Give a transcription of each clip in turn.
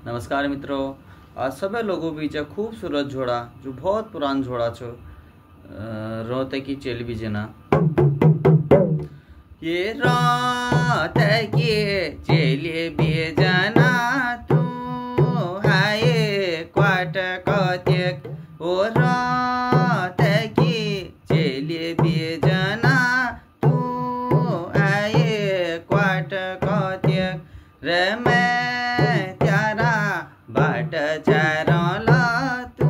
नमस्कार मित्रों, आज सभी लोगों बीच एक खूबसूरत झोड़ा जो बहुत पुरान झोड़ा छो रोते की चेल भी जना ये रोते की चेली भी जना तू हाय क्वाट कतेक ओ रोते की चेली भी जना तू हाय क्वाट कतेक रे बाट चारला तू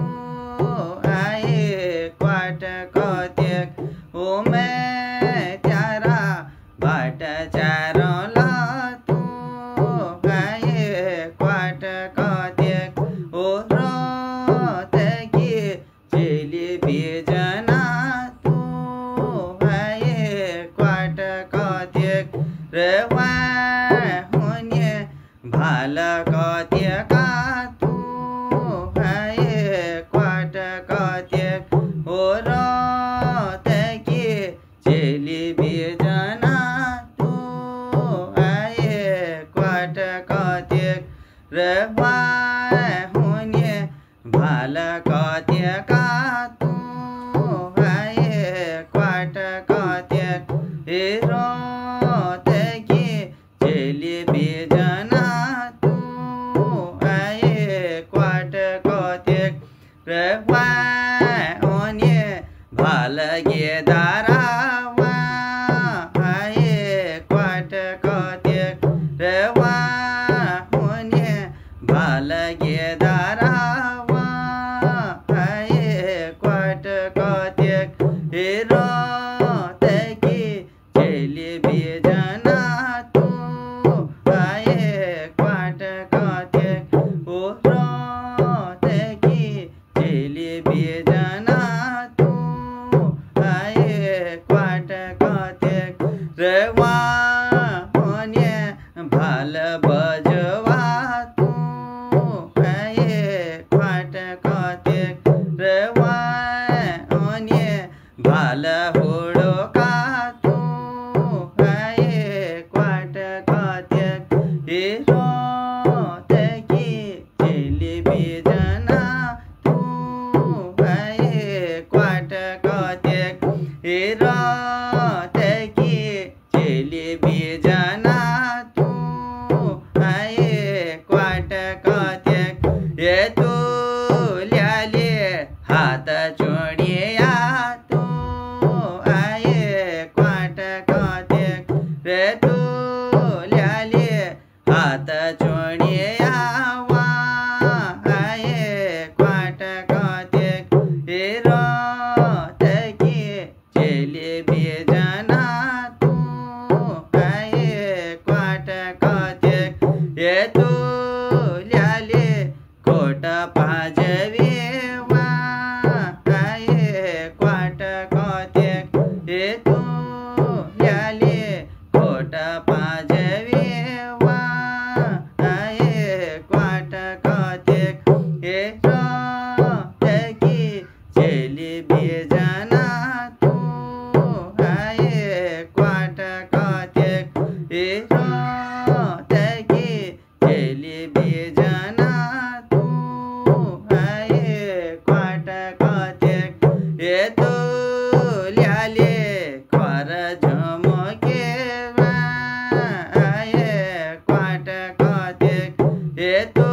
आए क्वाट कतेक ओ मैं त्यारा बाट चारला तू आए क्वाट कतेक ओ रोते की चेली भी जना तू आए क्वाट कतेक रे भाल कतेक ओ रोते की चेली भी जना तू आए क्वाट कतेक रे भाल कतेक तू आए क्वाट कतेक ए रोते की चेली भी जना तू आए क्वाट कतेक रे भाल गे दारावा आए क्वाट कतेक रे भाल गे दारावा आए क्वाट कतेक हे रोते की चेली भी जना तू आए क्वाट कतेक ओ रोते की चेली भी जना रे भाल बजवा तू आए क्वाट कतेक रे भाल हुड़का तू आए क्वाट कतेक हे रोते की चेली भी जना तू आए क्वाट कतेक हे रोते की चेली भी जना तू आए क्वाट कतेक ये तू ल्याले हात जोडिया तू आए क्वाट कतेक रे तू ल्याले हात जोडिया वा आए क्वाट कतेक हे रोते की चेली भी जना तू आए क्वाट कतेक ये तू ल्याले कोट पाजवे वा आए क्वाट कतेक ये तू ल्याले कोट पाजवे वा आए क्वाट कतेक ये रोते की चेली भी जना तू आए क्वाट कतेक ये रोते की चेली भी जना तू आए क्वाट कतेक ये तू ल्याले खर झमके आए क्वाट कतेक ये तू